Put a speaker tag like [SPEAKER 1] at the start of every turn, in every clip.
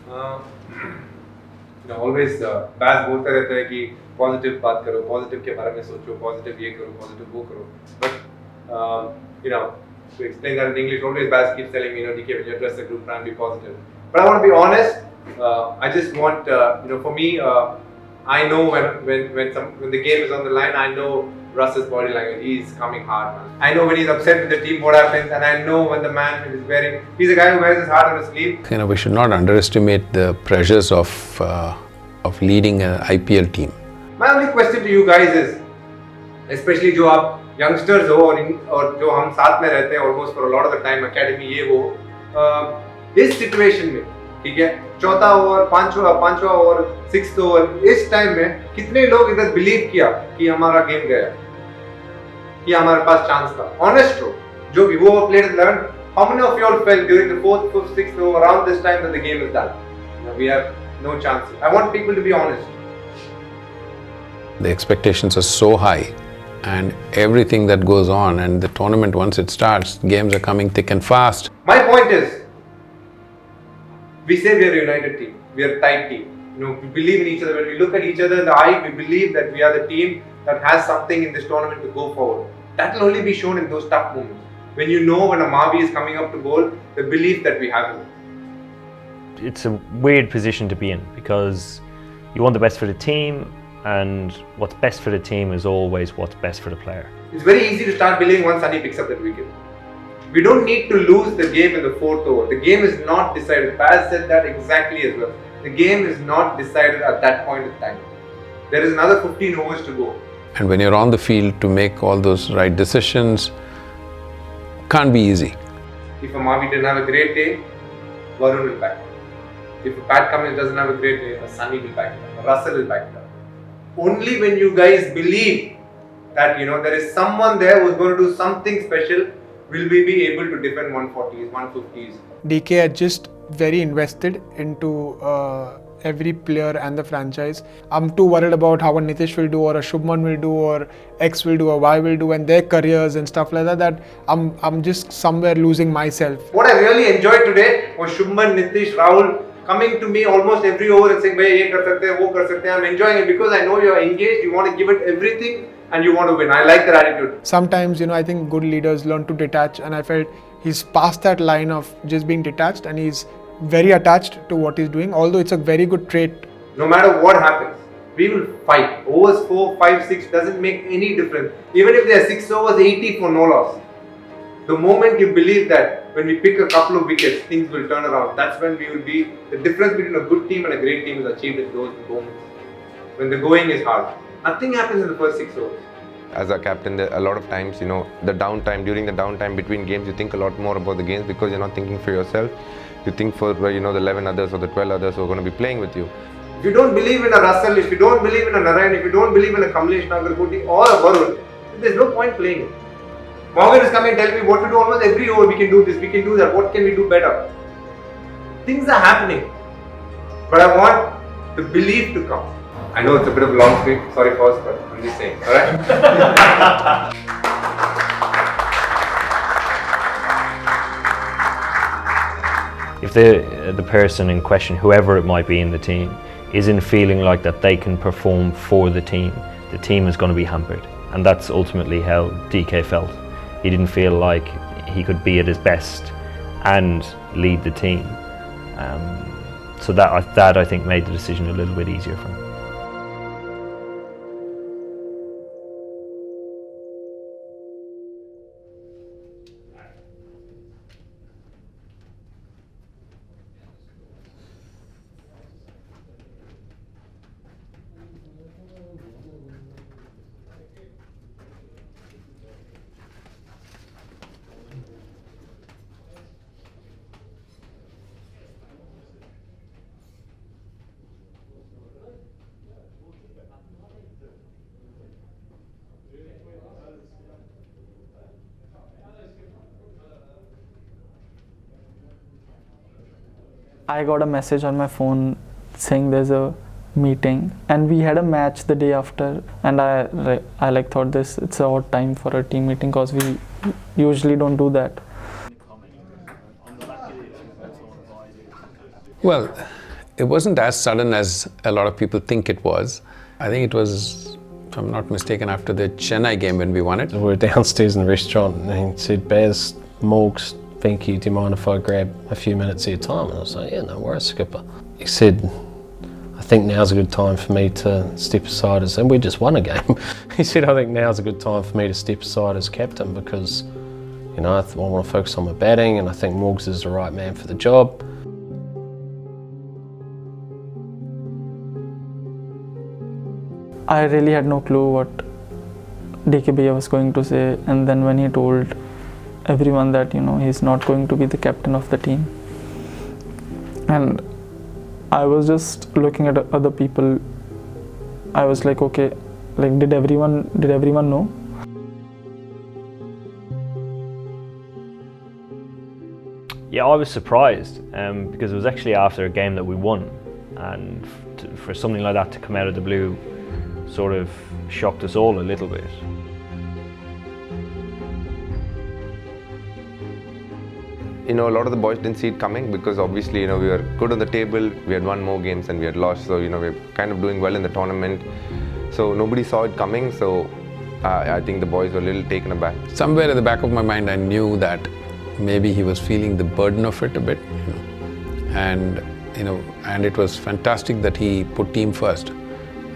[SPEAKER 1] Uh, always Baz बोलता रहता है कि positive बात करो, positive के बारे में सोचो, positive ये करो, positive वो करो. But to explain that in English, always Baz keeps telling me, DK, when you address the group, try and be positive. But I want to be honest. I just want, for me, I know when the game is on the line, I know Russ's body language. He's coming hard, man. I know when he's upset with the team, what happens, and I know when the man is wearing. He's a guy who wears his heart on his sleeve.
[SPEAKER 2] We should not underestimate the pressures of leading an IPL team.
[SPEAKER 1] My only question to you guys is, especially जो आप youngsters हो और जो हम साथ में रहते हैं almost for a lot of the time academy ये वो इस situation में ठीक है चौथा ओवर पांचवा ओवर सिक्स्थ ओवर इस टाइम में कितने लोग इधर बिलीव किया कि हमारा गेम गया कि हमारे पास चांस था ऑनेस्ट हो जो भी वो played 11 how many of you all felt during the fourth, fifth, sixth over around this time that the game is done? We have no chance. I want people to be honest.
[SPEAKER 2] The expectations are so high and everything that goes on, and the tournament once it starts, games are coming thick and fast.
[SPEAKER 1] My point is, we say we are a united team, we are a tight team. We believe in each other. When we look at each other in the eye, we believe that we are the team that has something in this tournament to go forward. That will only be shown in those tough moments. When you know when a Mavi is coming up to goal, the belief that we have in it.
[SPEAKER 3] It's a weird position to be in because you want the best for the team, and what's best for the team is always what's best for the player.
[SPEAKER 1] It's very easy to start believing once Sunny picks up that wicket. We don't need to lose the game in the fourth over. The game is not decided. Paz said that exactly as well. The game is not decided at that point in time. There is another 15 overs to go.
[SPEAKER 2] And when you're on the field to make all those right decisions, can't be easy.
[SPEAKER 1] If a Mavi didn't have a great day, Varun will back it up. If a Pat Cummins doesn't have a great day, a Sunny will back it up. A Russell will back it up. Only when you guys believe that there is someone there who's going to do something special, will we be able to defend 140s, 150s.
[SPEAKER 4] DK are just very invested into every player and the franchise. I'm too worried about how a Nitish will do, or a Shubman will do, or X will do, or Y will do, and their careers and stuff like that, that I'm just somewhere losing myself.
[SPEAKER 1] What I really enjoyed today was Shubman, Nitish, Rahul coming to me almost every over and saying, "Bhai, ye kar sakte hain, wo kar sakte hain." I'm enjoying it because I know you're engaged, you want to give it everything and you want to win. I like that attitude.
[SPEAKER 4] Sometimes, I think good leaders learn to detach, and I felt he's past that line of just being detached, and he's very attached to what he's doing, although it's a very good trait.
[SPEAKER 1] No matter what happens, we will fight. Overs 4, 5, 6 doesn't make any difference. Even if there are 6 overs, 80 for no loss. The moment you believe that when we pick a couple of wickets, things will turn around. That's when we will be. The difference between a good team and a great team is achieved at those moments. When the going is hard. Nothing happens in the first 6 overs.
[SPEAKER 5] As a captain, a lot of times, during the downtime between games, you think a lot more about the games because you're not thinking for yourself. You think for the 11 others or the 12 others who are going to be playing with you.
[SPEAKER 1] If you don't believe in a Russell, if you don't believe in a Narayan, if you don't believe in a Kamlesh Nagarkoti or a Varun, there's no point playing it. Morgan is coming and telling me what to do almost every over. We can do this, we can do that. What can we do better? Things are happening. But I want the belief to come. I know it's a bit of a long speech. Sorry, pause, but I'm just saying. Alright?
[SPEAKER 3] If the person in question, whoever it might be in the team, isn't feeling like that they can perform for the team is going to be hampered. And that's ultimately how DK felt. He didn't feel like he could be at his best and lead the team. So that I think made the decision a little bit easier for him.
[SPEAKER 6] I got a message on my phone saying there's a meeting, and we had a match the day after, and I thought it's an odd time for a team meeting because we usually don't do that.
[SPEAKER 2] Well, It wasn't as sudden as a lot of people think it was. I think it was, if I'm not mistaken, after the Chennai game when we won it.
[SPEAKER 7] We were downstairs in the restaurant and he said, Baz, Morgs, thank you, do you mind if I grab a few minutes of your time? And I was like, yeah, no worries, Skipper. He said, I think now's a good time for me to step aside as, and we just won a game. He said, I think now's a good time for me to step aside as captain because, you know, I want to focus on my batting and I think Morgs is the right man for the job.
[SPEAKER 6] I really had no clue what DKBA was going to say, and then when he told everyone that, you know, he's not going to be the captain of the team, and I was just looking at other people, I was like, okay, like did everyone know?
[SPEAKER 3] Yeah, I was surprised because it was actually after a game that we won, and for something like that to come out of the blue sort of shocked us all a little bit.
[SPEAKER 5] You know, a lot of the boys didn't see it coming because obviously, you know, we were good on the table, we had won more games and we had lost, so, you know, we're kind of doing well in the tournament. So nobody saw it coming, so I think the boys were a little taken aback.
[SPEAKER 2] Somewhere at the back of my mind, I knew that maybe he was feeling the burden of it a bit, and it was fantastic that he put team first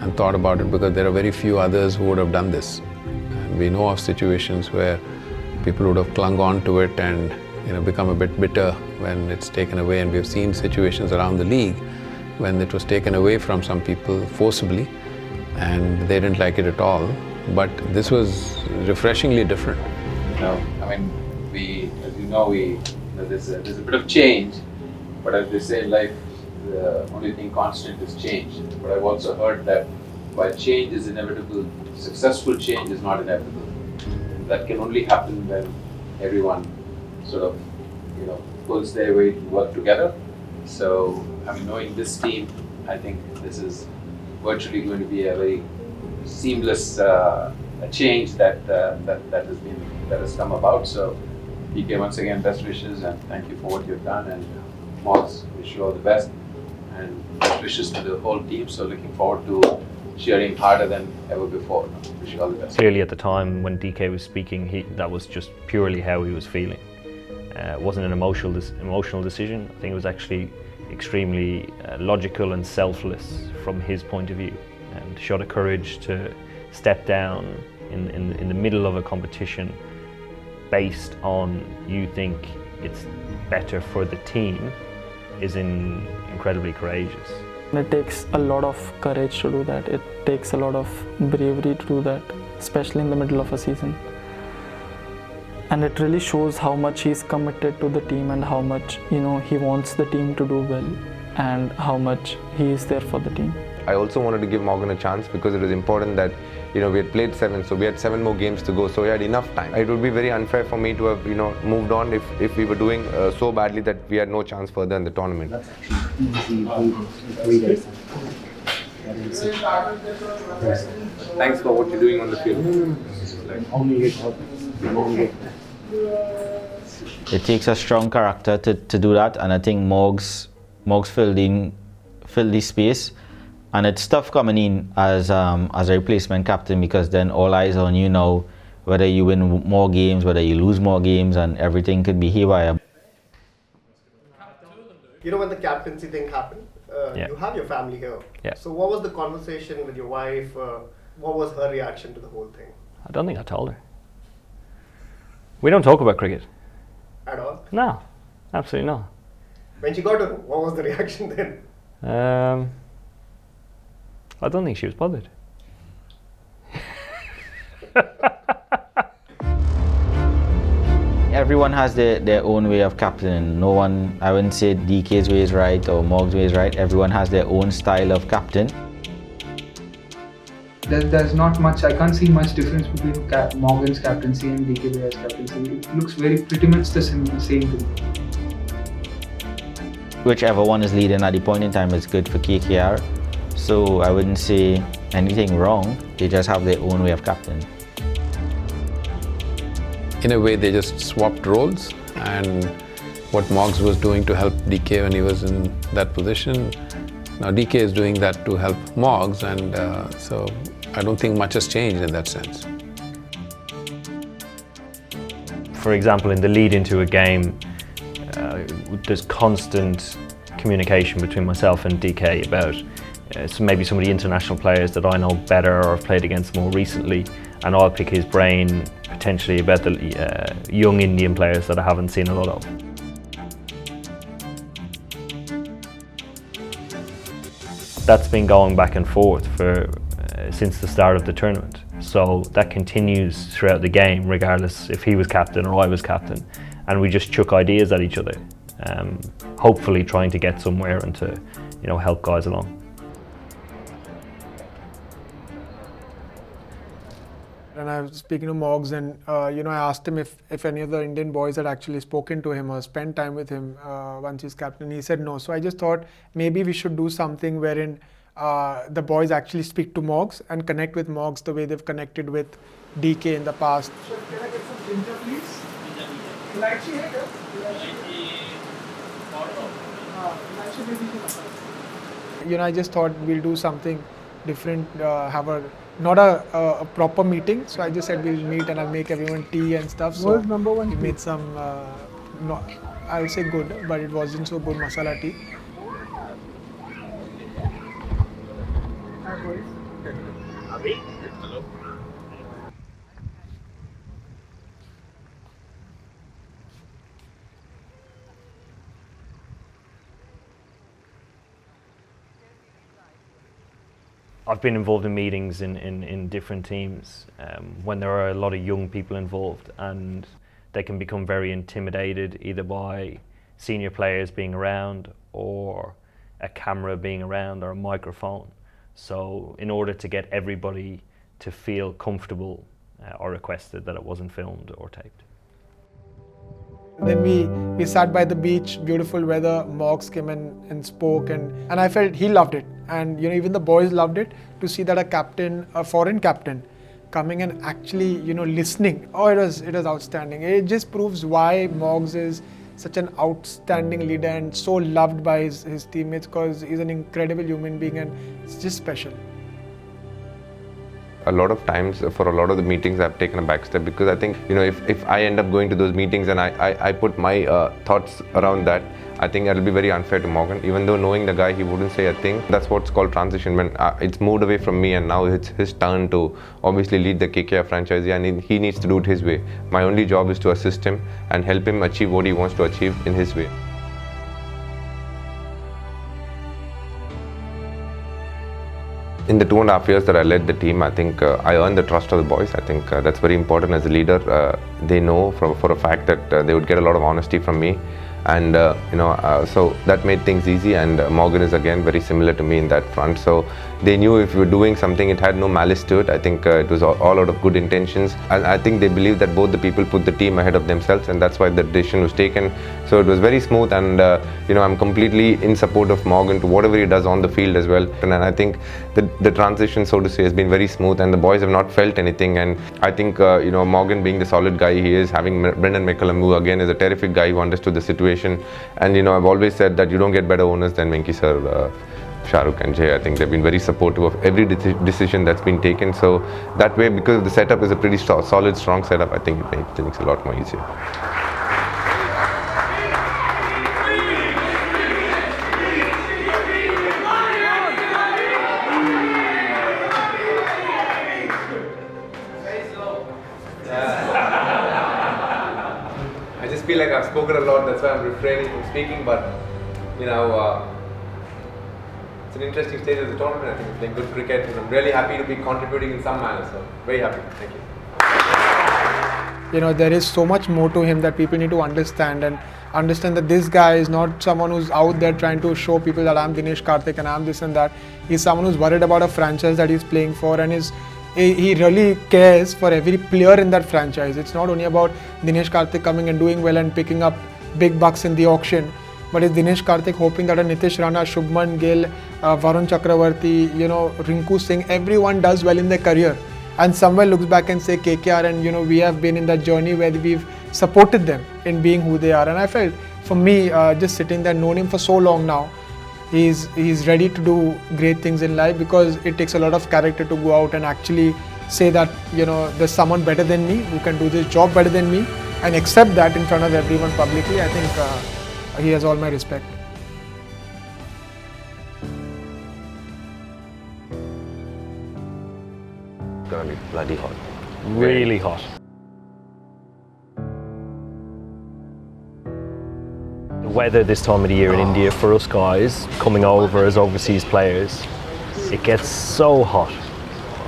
[SPEAKER 2] and thought about it because there are very few others who would have done this. And we know of situations where people would have clung on to it and, you know, become a bit bitter when it's taken away, and we've seen situations around the league when it was taken away from some people forcibly and they didn't like it at all. But this was refreshingly different.
[SPEAKER 8] I mean, there's a bit of change, but as they say in life, the only thing constant is change. But I've also heard that while change is inevitable, successful change is not inevitable. That can only happen when everyone sort of, you know, pulls their weight and work together. So, I mean, knowing this team, I think this is virtually going to be a very seamless a change that has come about. So, PK, once again, best wishes and thank you for what you've done. And Morgs, wish you all the best and best wishes to the whole team. So, looking forward to cheering harder than ever before. Wish you all the best.
[SPEAKER 3] Clearly, at the time when DK was speaking, that was just purely how he was feeling. It wasn't an emotional decision. I think it was actually extremely logical and selfless from his point of view, and showed a courage to step down in the middle of a competition based on you think it's better for the team is incredibly courageous.
[SPEAKER 6] It takes a lot of courage to do that. It takes a lot of bravery to do that, especially in the middle of a season. And it really shows how much he's committed to the team and how much, you know, he wants the team to do well and how much he is there for the team.
[SPEAKER 5] I also wanted to give Morgan a chance because it was important that, you know, we had played 7, so we had 7 more games to go, so we had enough time. It would be very unfair for me to have, you know, moved on if we were doing so badly that we had no chance further in the tournament.
[SPEAKER 9] That's actually easy.
[SPEAKER 1] Thanks for what you're doing on the field.
[SPEAKER 10] It takes a strong character to do that, and I think Morgs filled the space. And it's tough coming in as a replacement captain because then all eyes are on you now, whether you win more games, whether you lose more games, and everything could be haywire.
[SPEAKER 9] You know, when the captaincy thing happened, you have your family here.
[SPEAKER 3] Yeah.
[SPEAKER 9] So what was the conversation with your wife? What was her reaction to the whole thing?
[SPEAKER 3] I don't think I told her. We don't talk about cricket.
[SPEAKER 9] At all?
[SPEAKER 3] No, absolutely not.
[SPEAKER 9] When she got to know, what was the reaction then?
[SPEAKER 3] I don't think she was bothered.
[SPEAKER 10] Everyone has their own way of captaining. No one, I wouldn't say DK's way is right or Morg's way is right. Everyone has their own style of captain.
[SPEAKER 11] There's not much, I can't see much difference between Morgan's captaincy and DKBA's captaincy. It looks pretty much the same to me.
[SPEAKER 10] Whichever one is leading at the point in time is good for KKR. So I wouldn't say anything wrong, they just have their own way of captaining.
[SPEAKER 2] In a way, they just swapped roles, and what Morgs was doing to help DK when he was in that position, Now DK is doing that to help Moggs, and so I don't think much has changed in that sense.
[SPEAKER 3] For example, in the lead into a game, there's constant communication between myself and DK about maybe some of the international players that I know better or have played against more recently, and I'll pick his brain potentially about the young Indian players that I haven't seen a lot of. That's been going back and forth for since the start of the tournament, so that continues throughout the game regardless if he was captain or I was captain, and we just chuck ideas at each other, hopefully trying to get somewhere and to help guys along.
[SPEAKER 4] And I was speaking to Moggs, and I asked him if any of the Indian boys had actually spoken to him or spent time with him once he's captain. He said no. So I just thought maybe we should do something wherein the boys actually speak to Moggs and connect with Moggs the way they've connected with DK in the past. Can I get some ginger, please? I just thought we'll do something different, have not a proper meeting, so I just said we'll meet and I'll make everyone tea and stuff. So we made some, I'll say good, but it wasn't so good masala tea.
[SPEAKER 3] I've been involved in meetings in different teams when there are a lot of young people involved, and they can become very intimidated either by senior players being around or a camera being around or a microphone. So in order to get everybody to feel comfortable, I requested that it wasn't filmed or taped.
[SPEAKER 4] Then we sat by the beach, beautiful weather. Moggs came and spoke, and I felt he loved it, and even the boys loved it to see that a foreign captain, coming and actually listening. Oh, it was outstanding. It just proves why Moggs is such an outstanding leader and so loved by his teammates, because he's an incredible human being and it's just special.
[SPEAKER 5] A lot of times for a lot of the meetings I've taken a back step, because I think if I end up going to those meetings and I put my thoughts around that, I think it'll be very unfair to Morgan. Even though knowing the guy, he wouldn't say a thing. That's what's called transition, when it's moved away from me and now it's his turn to obviously lead the KKR franchise, and he needs to do it his way. My only job is to assist him and help him achieve what he wants to achieve in his way. In the 2.5 years that I led the team, I think I earned the trust of the boys. I think that's very important as a leader. They know for a fact that they would get a lot of honesty from me, and so that made things easy. And Morgan is again very similar to me in that front. So they knew if we were doing something, it had no malice to it. I think it was all out of good intentions, and I think they believed that both the people put the team ahead of themselves, and that's why the decision was taken. So it was very smooth, and I'm completely in support of Morgan to whatever he does on the field as well. And I think the transition, so to say, has been very smooth, and the boys have not felt anything. And I think Morgan, being the solid guy he is, having Brendan McCullum, who again is a terrific guy who understood the situation, and I've always said that you don't get better owners than Venki sir, Shahrukh and Jay. I think they've been very supportive of every decision that's been taken. So that way, because the setup is a pretty solid, strong setup, I think it makes things a lot more easier.
[SPEAKER 1] I just feel like I've spoken a lot, that's why I'm refraining from speaking, but it's an interesting stage of the tournament. I think we're playing good cricket, and I'm really happy to be contributing in some manner, so very happy. Thank you.
[SPEAKER 4] There is so much more to him that people need to understand, and understand that this guy is not someone who's out there trying to show people that I'm Dinesh Karthik and I'm this and that. He's someone who's worried about a franchise that he's playing for, and he really cares for every player in that franchise. It's not only about Dinesh Karthik coming and doing well and picking up big bucks in the auction, but it's Dinesh Karthik hoping that a Nitish Rana, Shubman Gill, Varun Chakravarti, Rinku Singh, everyone does well in their career, and somewhere looks back and say KKR, and we have been in that journey where we've supported them in being who they are. And I felt, for me, just sitting there, known him for so long now, he's ready to do great things in life, because it takes a lot of character to go out and actually say that, you know, there's someone better than me who can do this job better than me, and accept that in front of everyone publicly. I think he has all my respect.
[SPEAKER 5] It's gonna be bloody hot.
[SPEAKER 3] Really hot. The weather this time of the year in India for us guys, coming over as overseas players, it gets so hot.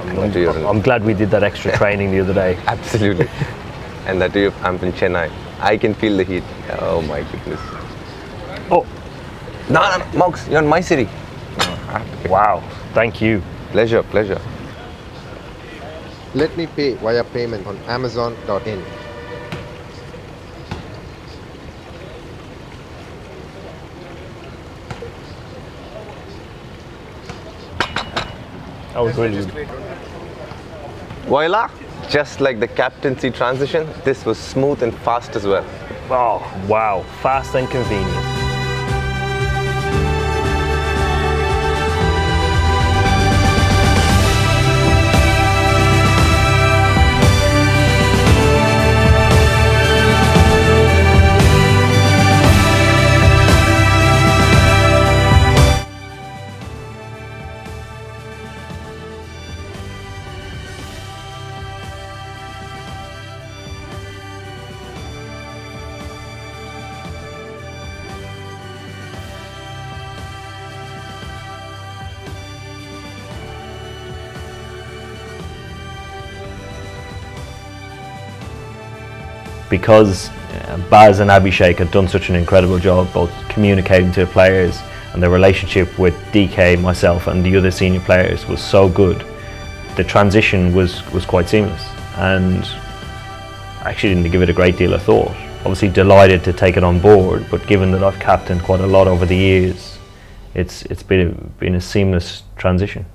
[SPEAKER 3] I'm glad we did that extra training the other day.
[SPEAKER 5] Absolutely. And that too, I'm from Chennai. I can feel the heat. Oh my goodness.
[SPEAKER 3] Oh.
[SPEAKER 5] No, Mox, you're in my city.
[SPEAKER 3] Wow, thank you.
[SPEAKER 5] Pleasure, pleasure.
[SPEAKER 12] Let me pay via payment on Amazon.in.
[SPEAKER 3] That was really good.
[SPEAKER 5] Voila! Just like the captaincy transition, this was smooth and fast as well.
[SPEAKER 3] Oh, wow, fast and convenient. Because Baz and Abhishek had done such an incredible job both communicating to the players, and the relationship with DK, myself and the other senior players was so good, the transition was quite seamless, and I actually didn't give it a great deal of thought. Obviously delighted to take it on board, but given that I've captained quite a lot over the years, it's been a seamless transition.